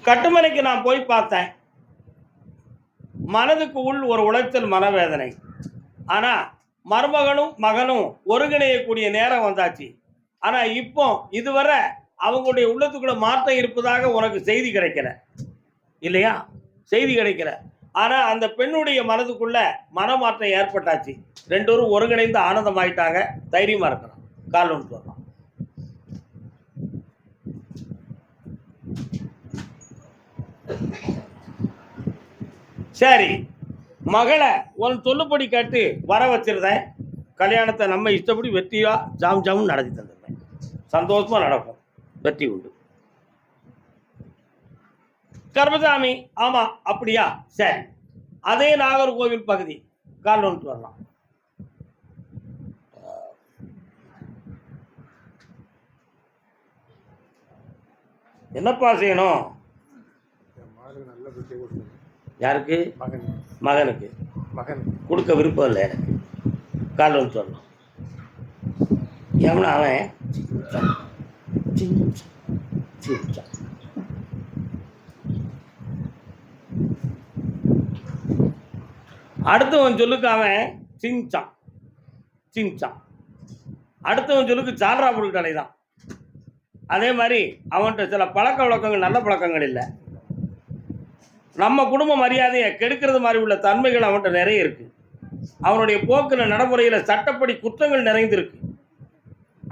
கட்டுமனைக்கு நான் போய் பார்த்தேன். மனதுக்கு உள் ஒரு உளைச்சல், மனவேதனை. ஆனால் மருமகனும் மகனும் ஒருங்கிணையக்கூடிய நேரம் வந்தாச்சு. ஆனால் இப்போ இதுவரை அவங்களுடைய உள்ளத்துக்குள்ள மாற்றம் இருப்பதாக உனக்கு செய்தி கிடைக்கல இல்லையா? செய்தி கிடைக்கல. ஆனால் அந்த பெண்ணுடைய மனதுக்குள்ள மனமாற்றம் ஏற்பட்டாச்சு. ரெண்டு பேரும் ஒருங்கிணைந்து ஆனந்தமாயிட்டாங்க. தைரியமாக இருக்கிறான். கால் ஒன்று வரலாம். சரி, மகளை உன் சொல்லுபடி கேட்டு வர வச்சிருந்தேன். கல்யாணத்தை நம்ம இஷ்டப்படி வெற்றியா ஜாம் ஜாமுன்னு நடத்தி தந்துருந்தேன். சந்தோஷமாக நடக்கும், வெற்றி உண்டு. கர்மசாமி, ஆமாம் அப்படியா? சரி, அதே நாகர்கோவில் பகுதி. கால் ஒன்று வரலாம். என்னப்பா செய்யணும்? யாருக்கு? மகனுக்கு. மகன் கொடுக்க விருப்பம் இல்லை எனக்கு. கால் ஒன்று சொல்லணும். எவனா அவன்? அடுத்தவன் சொல்லுக்கு அவன் சிங்சான் சிங்சான். அடுத்தவன் சொல்லுக்கு சால்ரா பொருட்களை தான். அதே மாதிரி அவன்கிட்ட சில பழக்க வழக்கங்கள், நல்ல பழக்கங்கள் இல்லை. நம்ம குடும்ப மரியாதையை கெடுக்கிறது மாதிரி உள்ள தன்மைகள் அவன்கிட்ட நிறைய இருக்கு. அவனுடைய போக்கில், நடைமுறையில் சட்டப்படி குற்றங்கள் நிறைந்திருக்கு.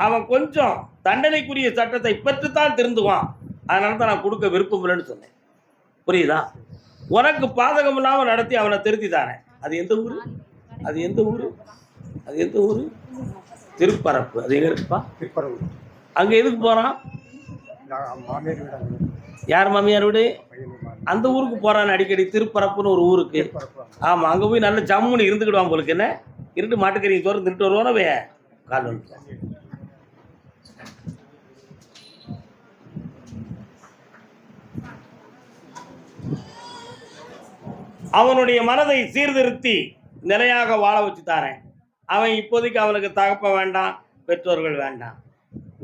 அவன் கொஞ்சம் தண்டனைக்குரிய சட்டத்தை பெற்றுத்தான் திருந்துவான். அதனால தான் நான் கொடுக்க விருப்பம் இல்லைன்னு சொன்னேன். புரியுதா? உனக்கு பாதகம் இல்லாமல் நடத்தி அவனை திருத்தி தானே. அது எந்த ஊர்? அது எந்த ஊர்? அது எந்த ஊர்? திருப்பரப்பு. அது எங்கே இருக்குப்பா? திருப்பரப்பு. அங்கே எதுக்கு போகிறான்? யார் மாமியார் வீடு? அந்த ஊருக்கு போகிறான் அடிக்கடி. திருப்பரப்புன்னு ஒரு ஊருக்கு. ஆமாம், அங்கே போய் நல்ல ஜம்முன்னு இருந்துக்கிடுவான். உங்களுக்கு என்ன இருந்து மாட்டுக்கறி சோறு தின்ட்டு வருவானவே. கால் வந்து அவனுடைய மனதை சீர்திருத்தி நிலையாக வாழ வச்சு தாரேன். அவன் இப்போதைக்கு அவனுக்கு தகப்ப வேண்டாம், பெற்றோர்கள் வேண்டாம்.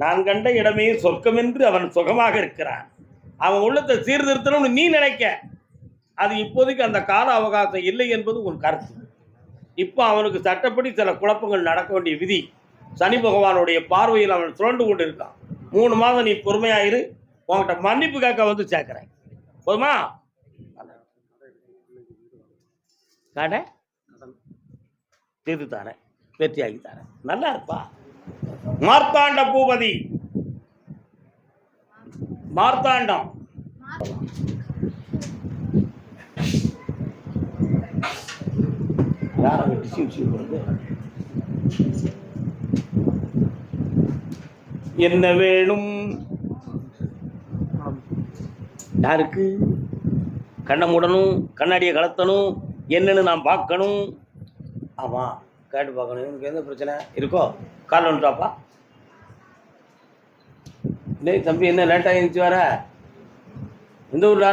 நான் கண்ட இடமே சொர்க்கமென்று அவன் சுகமாக இருக்கிறான். அவன் உள்ளத்தை சீர்திருத்தணும்னு நீ நினைக்க, அது இப்போதைக்கு அந்த கால அவகாசம் இல்லை என்பது உன் கருத்து. இப்போ அவனுக்கு சட்டப்படி சில குழப்பங்கள் நடக்க வேண்டிய விதி. சனி பகவானுடைய பார்வையில் அவன் சுழண்டு கொண்டு இருக்கான். 3 மாதம் நீ பொறுமையாயிரு. உன்கிட்ட மன்னிப்பு கேட்க வந்து சேர்க்கிறேன். போதுமா? கடை தீர்த்து தானே, வெற்றியாகி தானே. நல்லா இருப்பா. மார்த்தாண்ட பூபதி. மார்த்தாண்டம். யாரும் என்ன வேணும்? யாருக்கு? கண்ணை மூடணும், கண்ணாடியை கலத்தணும், என்னன்னு நான் பார்க்கணும். ஆமாம், கேட்டு பார்க்கணும். எனக்கு எந்த பிரச்சனை இருக்கோ கால் வந்துட்டாப்பா. இல்லை தம்பி, என்ன லேட்டாக இருந்துச்சு வர? எந்த ஊரா?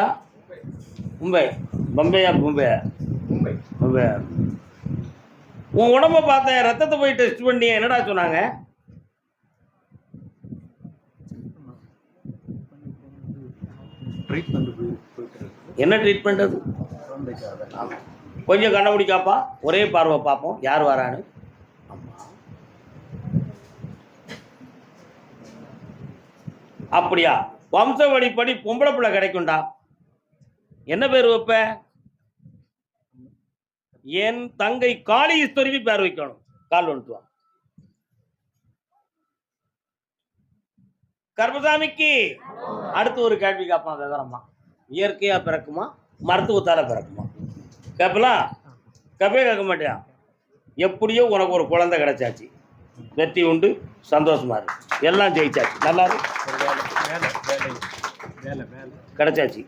மும்பை. பம்பையா? மும்பையா? மும்பை. மும்பையா? உன் உடம்பை பார்த்தேன், ரத்தத்தை போய் டெஸ்ட் பண்ணி என்னடா சொன்னாங்க? என்ன ட்ரீட்மெண்ட் அது? கொஞ்சம் கண்டுபிடிக்காப்பா, ஒரே பார்வை பார்ப்போம் யார் வரான்னு. அப்படியா? வம்ச வழிப்படி பொம்பளை பிள்ளை கிடைக்கும்டா. என்ன பேர் வைப்ப? என் தங்கை காளீஸ்வரி பேர் வைக்கணும். கால் வந்துட்டு வா. கர்மசாமிக்கு அடுத்து ஒரு கேள்வி கேட்பான் விவரமா. இயற்கையா பிறக்குமா, மருத்துவத்தால பிறக்குமா? கேட்பலாம்? கேட்பே கேட்க மாட்டியா? எப்படியோ உனக்கு ஒரு குழந்தை கிடைச்சாச்சு, வெற்றி உண்டு, சந்தோஷமா இருக்கு, எல்லாம் ஜெயிச்சாச்சு, நல்லா இருக்கு, கிடைச்சாச்சு.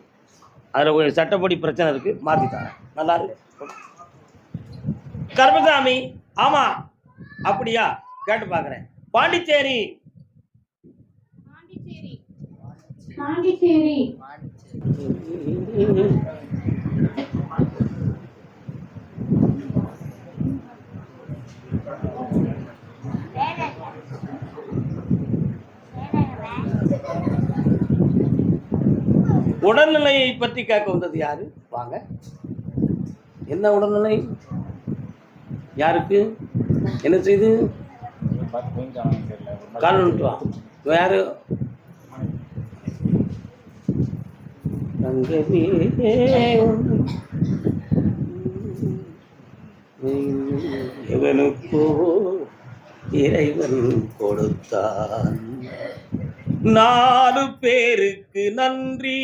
அதில் கொஞ்சம் சட்டப்படி பிரச்சனை இருக்கு, மாற்றித்தாரேன், நல்லா இருக்கு. கர்மசாமி, ஆமா அப்படியா? கேட்டு பார்க்குறேன். பாண்டிச்சேரி. பாண்டிச்சேரி. உடல்நிலையை பற்றி கேட்க வந்தது யாரு? வாங்க. என்ன உடல்நிலை? யாருக்கு என்ன செய்து? காரணம் யாரு? இவனுக்கோ இறைவன் கொடுத்தான் 4 பேருக்கு நன்றி.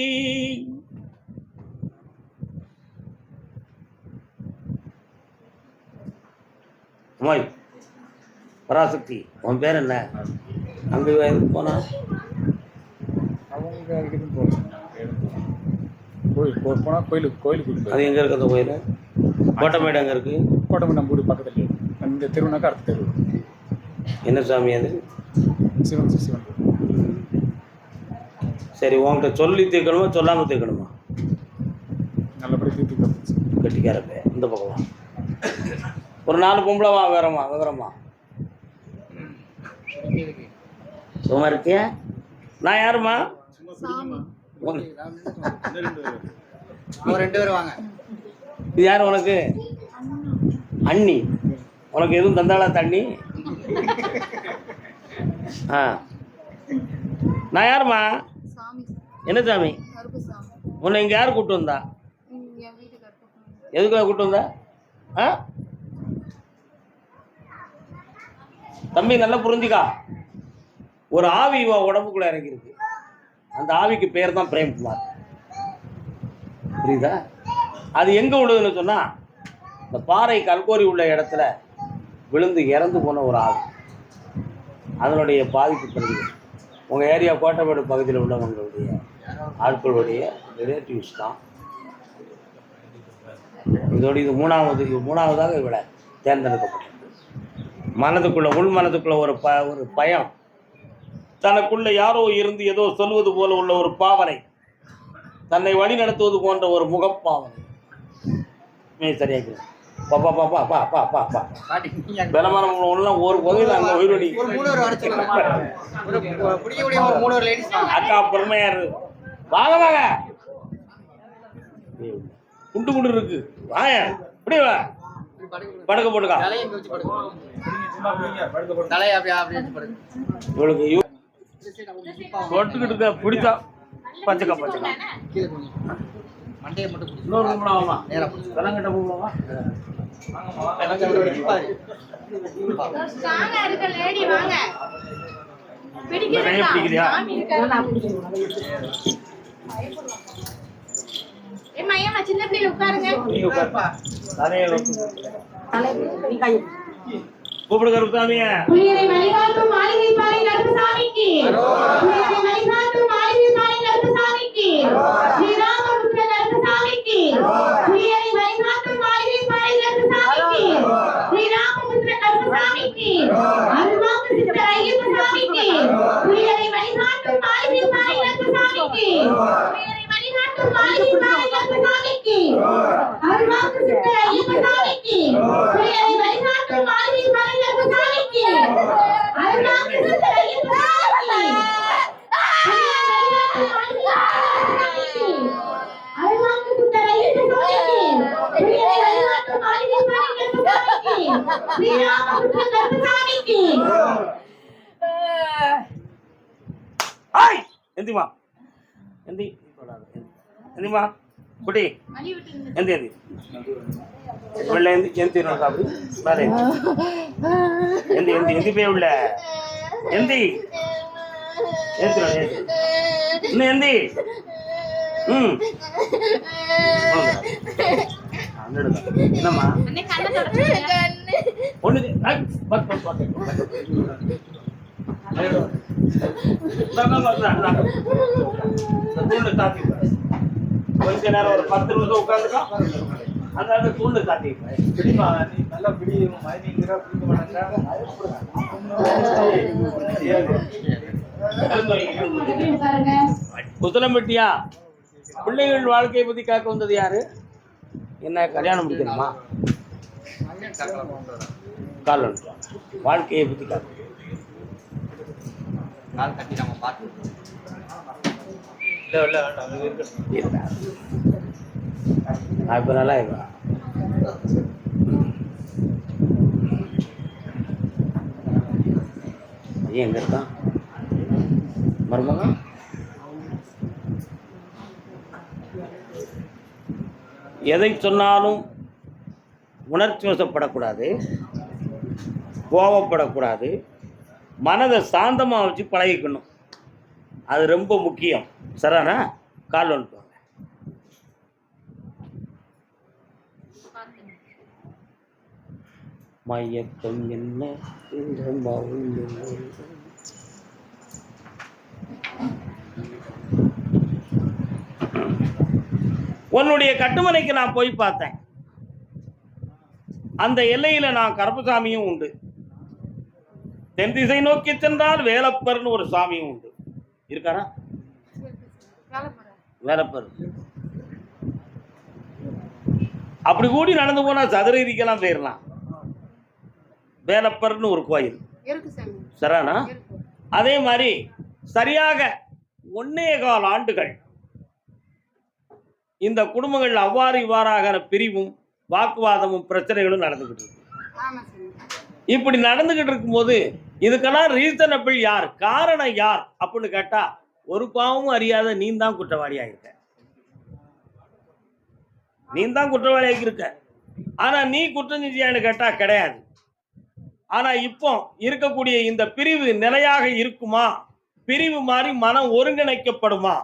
அம்மாய் பராசக்தி, உன் பேர் என்ன? அங்கே போனா கோயிலுக்கு. அது எங்கே இருக்கு அந்த கோயில்? கோட்டமேடு எங்கே இருக்கு? கோட்டமேடு நம்ம ஊர் பக்கத்துல. இந்த தெருவுனாக்கா அடுத்த தெரு. என்ன சாமி அது? சிவன். சிவன். சரி, உங்கள்கிட்ட சொல்லி தீர்க்கணுமா சொல்லாமல் தீர்க்கணுமா? நல்லபடி தீர்த்து கட்டிக்காரப்ப இந்த பக்கம் ஒரு 4 பொம்பளை வா. விவரமா சும்மா இருக்கியா? நான் யாருமா? 2 பேர் வாங்க. இது யார் உனக்கு? அண்ணி. உனக்கு எதுவும் தந்தாளா தண்ணி? நான் யாருமா? என்ன சாமி? உன்னை இங்கே யார் கூப்பிட்டு வந்தா? எதுக்காக கூப்பிட்டு வந்தா? தம்பி நல்லா புரிஞ்சுக்கா. ஒரு ஆவி உடம்புக்குள்ள இறங்கியிருக்கு. அந்த ஆவிக்கு பேர் தான் பிரேம்குமார். புரியுதா? அது எங்கே விழுதுன்னு சொன்னால், இந்த பாறை கல்கோரி உள்ள இடத்துல விழுந்து இறந்து போன ஒரு ஆவி. அதனுடைய பாதிப்பு தெரியுது. உங்கள் ஏரியா கோட்டமேடு பகுதியில் உள்ளவங்களுடைய ஆட்களுடைய ரிலேட்டிவ்ஸ் தான். இதோடு இது மூணாவதாக இவளை தேர்ந்தெடுக்கப்பட்டது. மனதுக்குள்ள உள் மனதுக்குள்ள ஒரு பயம், தனக்குள்ள யாரோ இருந்து ஏதோ சொல்வது போல உள்ள ஒரு பாவனை, தன்னை வழி நடத்துவது போன்ற ஒரு முகப்பாவனை. சரியாக பாப்பா பாப்பா பா பா பா பா பலமான ஒரு பகுதியில் அங்கே உயிரோடி அக்கா பொறுமையாரு வாங்க வாங்க. குண்டு இருக்கு. வாய இப்படி வா. படுக்க போட்டுக்கா. இவளுக்கு தொட்டுக்கிட்டு இருக்க பிடிச்சா பச்சைக்கா மண்டையை மட்டும் இன்னொரு கும்பிடாமா கலங்கிட்ட போகலாமா? பிடிக்கிறியா? சின்ன பிள்ளைல உட்காருங்க. கூப்பிடு கருப்பசாமிய. புலியரை வழிகாட்டும் மாளிகை பாறை கருப்பசாமிக்கு. புலியரை வழிகாட்டும் மாளிகை பாறை கருப்பசாமிக்கு. ஸ்ரீராமபுத்திர கருப்பசாமிக்கு. புலியரை வழிகாட்டும் மாளிகை பாறை கருப்பசாமிக்கு. ஸ்ரீராமபுத்திர கருப்பசாமிக்கு. அருள்வாக்கு சித்தர் ஐயப்பசாமிக்கு. புலியரை வழிகாட்டும் மாளிகை பாறை கருப்பசாமிக்கு. புலியரை வழிகாட்டும் மாளிகை பாறை கருப்பசாமிக்கு. அருள்வாக்கு சித்தர் ஐயப்பசாமிக்கு. புலியரை வழிகாட்டும் மாளிகை பாறை கருப்பசாமிக்கு. அருள்வாக்கு சித்தர் ஐயப்பசாமிக்கு. அருள்வாக்கு சித்தர் ஐயப்பசாமிக்கு. புலியரை வழிகாட்டும் மாளிகை பாறை கருப்பசாமிக்கு. ஸ்ரீராமபுத்திர கருப்பசாமிக்கு. ஆய் எந்திமா எந்திமா குட்டி எந்தி உள்ள எந்தி அப்படி மேலே எந்தி போய் உள்ள எந்தி இன்னும் எந்தி என்னம்மா ஒண்ணு கொஞ்ச நேரம் ஒரு 10 நிமிஷம் உட்காந்துக்கா. அந்த தூண்டு காட்டி நல்லா குசலம்பட்டியா. பிள்ளைகள் வாழ்க்கையை பத்தி கேட்க வந்தது யாரு? என்ன கல்யாணம் முடிக்கணுமா? கால் வாழ்க்கையை பத்தி கேட்க இருக்கா? இப்போ நல்லா இருக்கா? ஐயா எங்க இருக்கான் மருமகன்? எதை சொன்னாலும் உணர்ச்சி வசப்படக்கூடாது, கோபப்படக்கூடாது, மனதை சாந்தமாக வச்சு பழகிக்கணும். அது ரொம்ப முக்கியம். சரிண்ணா? கால் வந்துட்டு வாங்க. மயக்கம் என்ன இந்த மௌனம். உன்னுடைய கட்டுமனைக்கு நான் போய் பார்த்தேன். அந்த எல்லையில நான் கருப்பசாமியும் உண்டு. தென் திசை நோக்கி சென்றால் வேலப்பர்னு ஒரு சாமியும் உண்டு. இருக்காரா? வேலப்பர். அப்படி கூடி நடந்து போனா சதுரகிரிக்கெல்லாம் போயிடலாம். வேலப்பர்னு ஒரு கோயில். சரிண்ணா? அதே மாதிரி சரியாக 1.25 ஆண்டுகள் இந்த குடும்பங்கள் அவ்வாறு இவ்வாறாக பிரிவும் வாக்குவாதமும் பிரச்சனைகளும் நடந்துகிட்டு இருக்கு. இப்படி நடந்துகிட்டு இருக்கும்போது இதுக்கெல்லாம் ரீசனபிள் யார், காரணம் யார் அப்படின்னு கேட்டா ஒரு பாவமும் அறியாத நீ தான் குற்றவாளியா இருக்க. நீ தான் குற்றவாளியாக இருக்க. ஆனா நீ குற்றம் செஞ்சியான்னு கேட்டா கிடையாது. ஆனா இப்போ இருக்கக்கூடிய இந்த பிரிவு நிலையாக இருக்குமா, பிரிவு மாறி மனம் ஒருங்கிணைக்கப்படுமா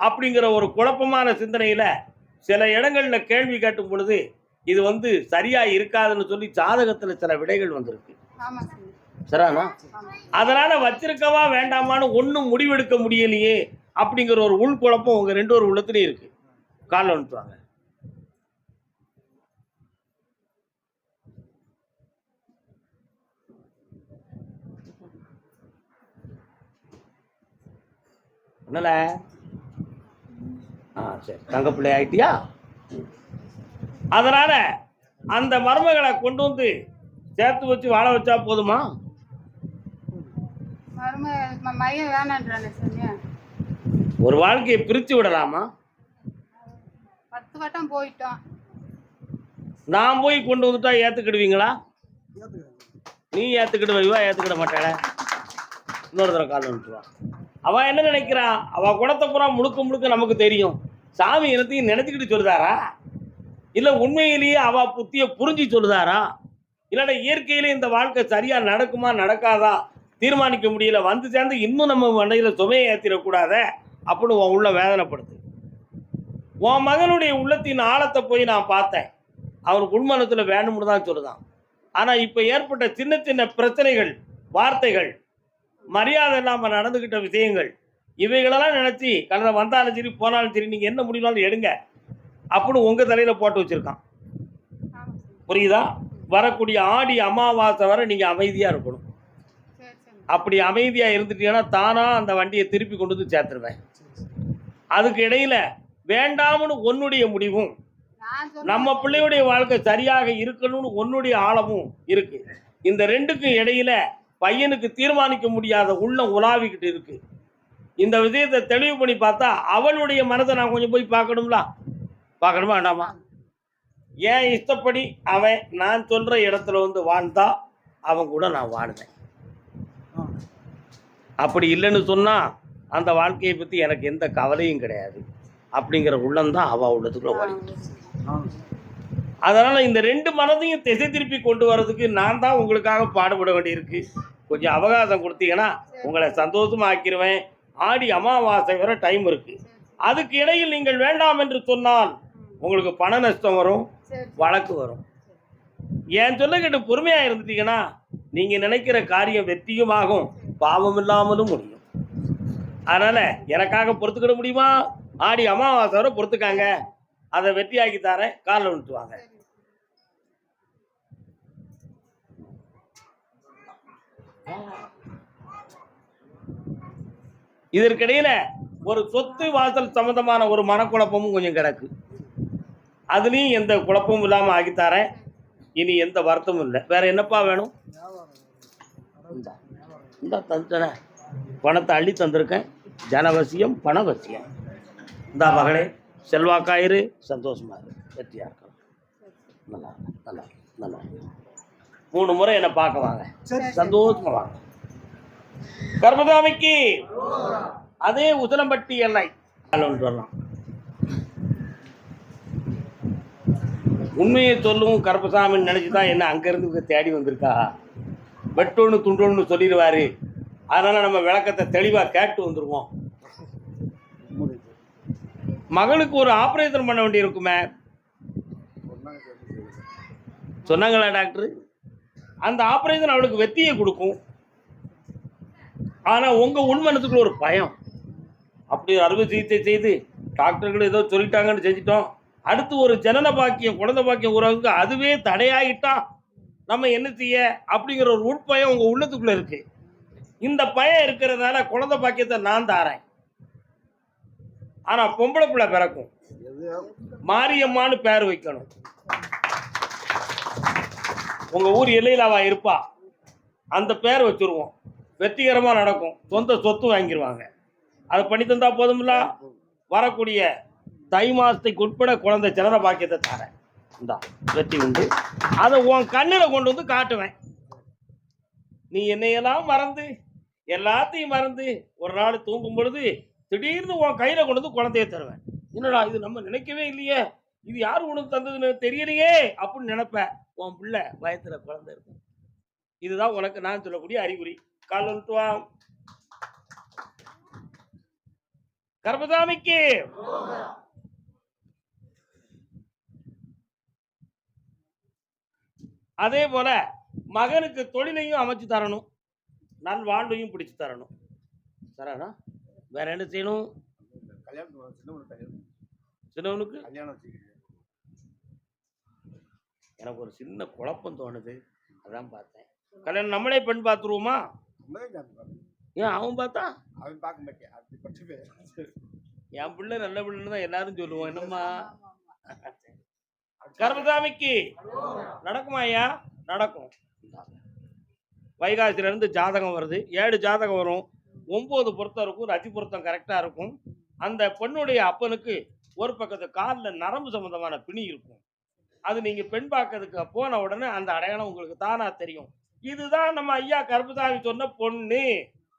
அப்படிங்கிற ஒரு குழப்பமான சிந்தனையில சில இடங்கள்ல கேள்வி கேட்டும் பொழுது இது சரியா இருக்காதுன்னு சொல்லி ஜாதகத்துல சில விடைகள் வந்திருக்கு. சரிண்ணா? அதனால வச்சிருக்கவா வேண்டாமான்னு ஒன்னும் முடிவெடுக்க முடியலையே அப்படிங்கிற ஒரு உள்குழப்பம் உங்க 2 பேர் உள்ளத்துலயும் இருக்கு. கால் வந்துட்டுவாங்க. என்னல? சரி, தங்க பிள்ளை ஆயிட்டியா? அதனால அந்த மருமகளை கொண்டு வந்து சேர்த்து வச்சு வாழ வச்சா போதுமா? ஒரு வாழ்க்கையை பிரிச்சு விடலாமா? 10 வட்டம் போயிட்டோம். நான் போய் கொண்டு வந்துட்டா ஏத்துக்கிடுவீங்களா? நீ ஏத்துக்கிடுவா? ஏத்துக்கிட மாட்டாள? இன்னொரு தடவை கால் வந்துட்டுவான். அவ என்ன நினைக்கிறா? அவ குணத்தை பூரா முழுக்க முழுக்க நமக்கு தெரியும். சாமி என்னத்தையும் நினைச்சுக்கிட்டு சொல்லுதாரா, இல்ல உண்மையிலேயே அவ புத்திய புரிஞ்சு சொல்லுதாரா, இல்லைன்னா இயற்கையிலே இந்த வாழ்க்கை சரியா நடக்குமா நடக்காதா தீர்மானிக்க முடியல, வந்து சேர்ந்து இன்னும் நம்ம மண்டையில சுமையை ஏற்றிடக்கூடாத அப்படின்னு உன் உள்ள வேதனைப்படுது. உன் மகனுடைய உள்ளத்தின் ஆழத்தை போய் நான் பார்த்தேன். அவனுக்கு உள்மனத்தில் வேணும்னு தான் சொல்லுதான். ஆனால் இப்போ ஏற்பட்ட சின்ன சின்ன பிரச்சனைகள், வார்த்தைகள், மரியாதை இல்லாமல் நடந்துக்கிட்ட விஷயங்கள், இவைகளெல்லாம் நினச்சி கலந்த வந்தாலும் சரி போனாலும் சரி நீங்கள் என்ன முடியலாலும் எடுங்க அப்படின்னு உங்கள் தலையில் போட்டு வச்சுருக்கான். புரியுதா? வரக்கூடிய ஆடி அமாவாசை வரை நீங்கள் அமைதியாக இருக்கணும். அப்படி அமைதியாக இருந்துட்டீங்கன்னா தானாக அந்த வண்டியை திருப்பி கொண்டு வந்து சேர்த்துருவேன். அதுக்கு இடையில் வேண்டாம்னு உன்னுடைய முடிவும், நம்ம பிள்ளையுடைய வாழ்க்கை சரியாக இருக்கணும்னு உன்னுடைய ஆழமும் இருக்கு. இந்த ரெண்டுக்கும் இடையில பையனுக்கு தீர்மானிக்க முடியாத உள்ளம் உலாவிக்கிட்டு இருக்கு. இந்த விஷயத்தை தெளிவு பண்ணி பார்த்தா அவளுடைய மனதை நான் கொஞ்சம் போய் பார்க்கணும்ல, பார்க்கணுமா வேண்டாமா? ஏன் இஷ்டப்படி அவன் நான் சொல்ற இடத்துல வாழ்ந்தா அவன் கூட நான் வாழ்ந்தேன். அப்படி இல்லைன்னு சொன்னா அந்த வாழ்க்கையை பத்தி எனக்கு எந்த கவலையும் கிடையாது அப்படிங்கிற உள்ளம்தான் அவ உள்ளத்துக்குள்ள ஓடிட்டு. அதனால இந்த 2 மனதையும் திசை திருப்பி கொண்டு வர்றதுக்கு நான் தான் உங்களுக்காக பாடுபட வேண்டியிருக்கு. கொஞ்சம் அவகாசம் கொடுத்தீங்கன்னா உங்களை சந்தோஷமா ஆக்கிடுவேன். ஆடி அமாவாசை வரை டைம் இருக்கு. அதுக்கு இடையில் நீங்கள் வேண்டாம் என்று சொன்னால் உங்களுக்கு பண நஷ்டம் வரும், வழக்கு வரும். என் சொல்ல கேட்டு பொறுமையா இருந்துட்டீங்கன்னா நீங்க நினைக்கிற காரியம் வெற்றியுமாகும், பாவம் இல்லாமலும் முடியும். அதனால எனக்காக பொறுத்துக்கிட முடியுமா? ஆடி அமாவாசை வரை பொறுத்துக்காங்க, அதை வெற்றியாக்கி தரேன். காலில் விட்டுவாங்க. இதற்கிடையில ஒரு சொத்து வாசல் சம்பந்தமான ஒரு மனக்குழப்பமும் கொஞ்சம் கிடக்கு. அதுலேயும் எந்த குழப்பமும் இல்லாமல் ஆகித்தாரேன். இனி எந்த வருத்தமும் இல்லை. வேற என்னப்பா வேணும்? இந்த தந்துட்டேன், பணத்தை அள்ளி தந்திருக்கேன். ஜனவசியம் பணவசியம். இந்த மகளே செல்வாக்காயிரு, சந்தோஷமா இரு, வெற்றியா இருக்கலாம். நல்லா நல்லா நல்லா 3 முறை என்னை பார்க்க வாங்க, சந்தோஷமா வாங்க. கர்மசாமிக்கு அதே உசிலம்பட்டி எல்லை சொல்லலாம். உண்மையை சொல்லும் கருப்பசாமின்னு நினச்சிதான் என்ன அங்கேருந்து தேடி வந்திருக்கா. வெட்டொன்று துண்டொன்னு சொல்லிடுவாரு. அதனால நம்ம விளக்கத்தை தெளிவாக கேட்டு வந்துருவோம். மகளுக்கு ஒரு ஆப்ரேஷன் பண்ண வேண்டி இருக்குமே சொன்னாங்களா டாக்டர்? அந்த ஆப்ரேஷன் அவளுக்கு வெற்றியை கொடுக்கும். ஆனால் உங்கள் உள்மனத்துக்குள்ள ஒரு பயம். அப்படி அறுவை சிகிச்சை செய்து டாக்டர்கள் ஏதோ சொல்லிட்டாங்கன்னு செஞ்சிட்டோம், அடுத்து ஒரு ஜனன பாக்கியம் குழந்தை பாக்கியம் உறவுக்கு அதுவே தடையாயிட்டா நம்ம என்ன செய்ய அப்படிங்கிற ஒரு உட்பயம் உங்கள் உள்ளத்துக்குள்ளே இருக்கு. இந்த பயம் இருக்கிறதுனால குழந்தை பாக்கியத்தை நான் தாரேன். ஆனால் பொம்பளை பிள்ளை பிறக்கும், மாரியம்மான்னு பேர் வைக்கணும். உங்கள் ஊர் எல்லையில் அவள் இருப்பா, அந்த பேர் வச்சுருவோம். வெற்றிகரமாக நடக்கும், சொந்த சொத்து வாங்கிடுவாங்க. அதை பண்ணி தந்தா போதும்ல. வரக்கூடிய தை மாதத்துக்கு உட்பட குழந்தை ஜனன பாக்கியத்தை தரேன். இந்தா வெற்றி உண்டு. அதை உன் கண்ணில் கொண்டு வந்து காட்டுவேன். நீ என்னையெல்லாம் மறந்து எல்லாத்தையும் மறந்து ஒரு நாள் தூங்கும் பொழுது திடீர்னு உன் கையில் கொண்டு வந்து குழந்தைய தருவேன். என்னடா இது நம்ம நினைக்கவே இல்லையே, இது யார் உனக்கு தந்ததுன்னு தெரியலையே அப்படின்னு நினைப்பேன். உன் பிள்ளை வயத்துல குழந்தை இருக்கும். இதுதான் உனக்கு நான் சொல்லக்கூடிய அறிகுறி. கால் வந்துட்டுவா. கர்மசாமிக்கு அதே போல மகனுக்கு தொழிலையும் அமைச்சு தரணும், நல் வாழ்வையும் பிடிச்சு தரணும். தரனா வேற என்ன செய்யணும்? சின்னவனுக்கு எனக்கு ஒரு சின்ன குழப்பம் தோணுது, அதான் பார்த்தேன். கல்யாணம் நம்மளே பெண் பார்த்துருவோமா? ஏன் அவன் பார்த்தா அவன் பார்க்க மாட்டேன். என் பிள்ளை நல்ல பிள்ளைன்னு தான் எல்லாரும் சொல்லுவோம். என்னம்மா கர்மசாமிக்கு நடக்குமா ஐயா? நடக்கும். வைகாசில இருந்து ஜாதகம் வருது, 7 ஜாதகம் வரும். 9 பொருத்தம் இருக்கும், ரஜி பொருத்தம் கரெக்டா இருக்கும். அந்த பெண்ணுடைய அப்பனுக்கு ஒரு பக்கத்து காலில் நரம்பு சம்பந்தமான பிணி இருக்கும். அது நீங்க பெண் பார்க்கறதுக்கு போன உடனே அந்த அடையாளம் உங்களுக்கு தானா தெரியும். இதுதான் நம்ம ஐயா கருப்பசாமி சொன்ன பொண்ணு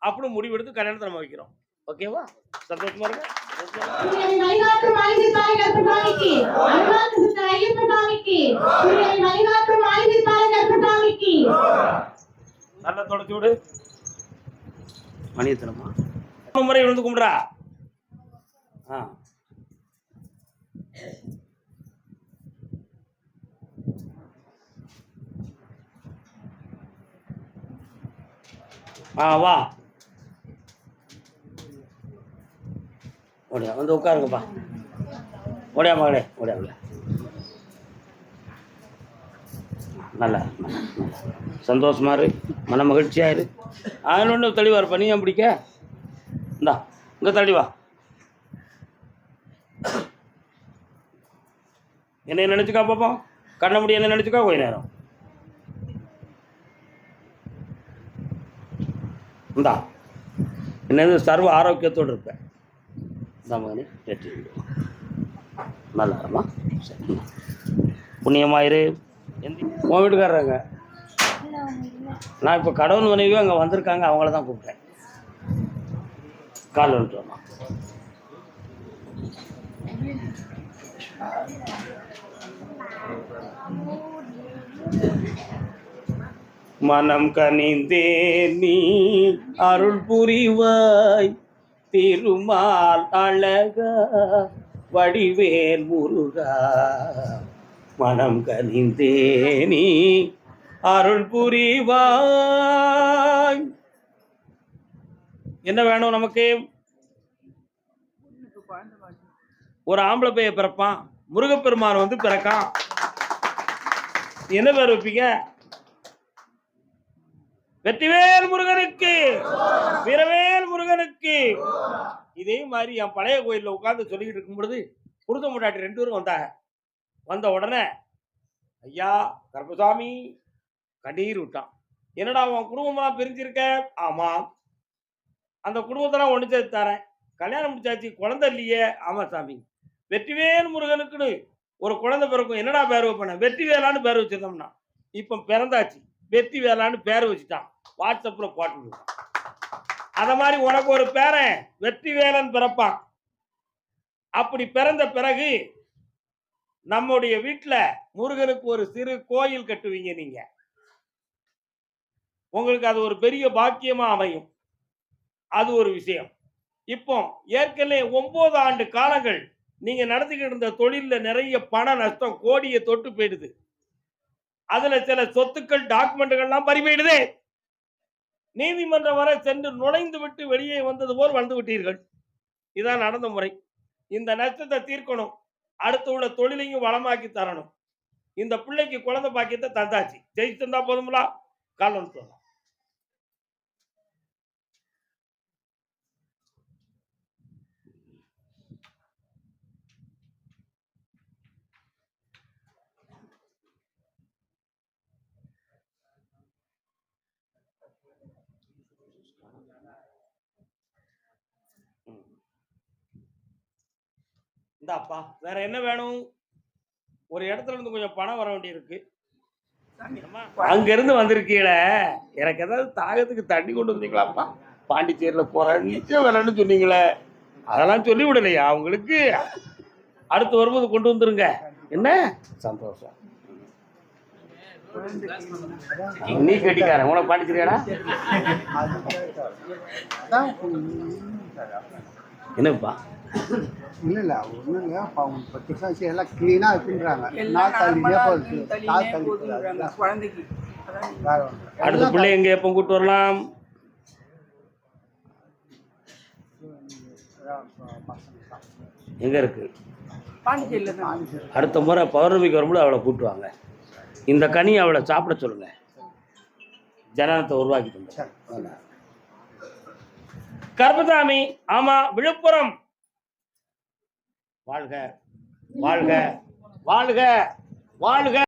அப்படின்னு முடிவெடுத்து கல்யாணத்தை நம்ம வைக்கிறோம். ஓகேவா? சந்தோஷமா இருங்க. நல்லா தொடச்சு விடு. மணியத்தனமா 3 முறை விழுந்து கும்பிடுறா. வா ஓடியா வந்து உட்காருங்கப்பா. ஓடியா மகளே, ஓடியா ஓடியா. நல்லா சந்தோஷமா இரு, மன மகிழ்ச்சியா இரு. ஒன்று தெளிவா இருப்பா. நீ ஏன் பிடிக்க? இந்தா இங்கே தெளிவா. என்ன நினச்சிக்கா பார்ப்போம். கண்ண முடி என்ன நினச்சிக்கா கொஞ்ச நேரம். இந்தா என்ன சர்வ ஆரோக்கியத்தோடு இருப்பேன். இந்த மகனே வெற்றி நல்லா இருமா. சரி புண்ணியமாயிரு. உன் வீட்டுக்காரங்க நான் இப்போ கடவுள் மனைவியும் அங்கே வந்திருக்காங்க, அவங்கள தான் கூப்பிட்டேன். கால் வந்துட்டோம்மா. மனம் கனிந்தே நீ அருள் புரிவாய், திருமால் அழகா வடிவேல் முருகா. மனம் கனிந்தே நீ அருள் புரிவாய். என்ன வேணும் நமக்கு? ஒரு ஆம்பளை பைய பிறப்பான், முருகப்பெருமான் வந்து பிறக்கான். என்ன பேர் வைப்பீங்க? வெற்றிவேல் முருகனுக்கு, வீரவேல் முருகனுக்கு. இதே மாதிரி என் பழைய கோயிலில் உட்கார்ந்து சொல்லிக்கிட்டு இருக்கும் பொழுது குருத முட்டாட்டி 2 பேரும் வந்தாங்க. வந்த உடனே ஐயா கருப்பசாமி கண்ணீர் விட்டான். என்னடா உன் குடும்பமெல்லாம் பிரிஞ்சிருக்க? ஆமாம், அந்த குடும்பத்தெல்லாம் ஒன்று சேர்த்து தரேன். கல்யாணம் முடிச்சாச்சு, குழந்தை இல்லையே. ஆமா சாமி, வெற்றிவேல் முருகனுக்குன்னு ஒரு குழந்தை பிறக்கும், என்னடா பேர் வைப்பேன், வெற்றி வேலான்னு பேர் வச்சிருந்தோம்னா, இப்போ பிறந்தாச்சு, வெற்றி வேலான்னு பேர் வச்சுட்டான், வாட்ஸ்அப்ல போட்டு. அத மாதிரி உனக்கு ஒரு பேரன் வெற்றி வேலன் பிறப்பான். அப்படி பிறந்த பிறகு நம்முடைய வீட்டுல முருகனுக்கு ஒரு சிறு கோயில் கட்டுவீங்க நீங்க. உங்களுக்கு அது ஒரு பெரிய பாக்கியமா அமையும். அது ஒரு விஷயம். இப்போ ஏற்கனவே 9 ஆண்டு காலங்கள் நீங்க நடத்திக்கிட்டு இருந்த தொழில்ல நிறைய பண நஷ்டம், கோடியை தொட்டு போயிடுது. அதுல சில சொத்துக்கள், டாக்குமெண்ட்டுகள்லாம் பறி போயிடுது. நீதிமன்றம் வரை சென்று நுழைந்து விட்டு வெளியே வந்தது போல் வந்து விட்டீர்கள். இதான் நடந்த முறை. இந்த நஷ்டத்தை தீர்க்கணும். அடுத்து உள்ள தொழிலையும் வளமாக்கி தரணும். இந்த பிள்ளைக்கு குழந்தை பாக்கியத்தை தந்தாச்சு. ஜெயிச்சு தந்தா போதுங்களா? காலம் சொல்லலாம். இந்தாப்பா, வேற என்ன வேணும்? ஒரு இடத்துல இருந்து கொஞ்சம் பணம் வர வேண்டியிருக்கு. அங்க இருந்து வந்திருக்கீல, எனக்கு ஏதாவது தாகத்துக்கு தண்ணி கொண்டு வந்தீங்களாப்பா? பாண்டிச்சேரியில போறேன் நிச்சயம் வேலைன்னு சொன்னீங்களே, அதெல்லாம் சொல்லி விடலையா உங்களுக்கு? அடுத்து வரும்போது கொண்டு வந்துருங்க. என்ன சந்தோஷம். நீ கட்டிக்காரன், உனக்கு பாண்டிச்சேரியாடா? என்னப்பா? இல்லை ஒன்றும் இல்லை. அவங்க 10 வருஷம் ஆச்சு, எல்லாம் க்ளீனாக இருக்குன்றாங்க. நாள் தள்ளினே போகுது, நாள் தள்ளி குழந்தைக்கு அடுத்த பிள்ளை எங்க எப்போ கூட்டு வரலாம்? எங்க இருக்கு? பாண்டிச்சேரியில் தான். அடுத்த முறை பௌர்ணமிக்கு வரும்போது அவளை கூட்டுவாங்க. இந்த கனி அவளை சாப்பிட சொல்லுங்க. ஜனனத்தை உருவாக்கி தந்த கர்பசாமி. ஆமா, விழுப்புரம். வாழ்க வாழ்க வாழ்க வாழ்க.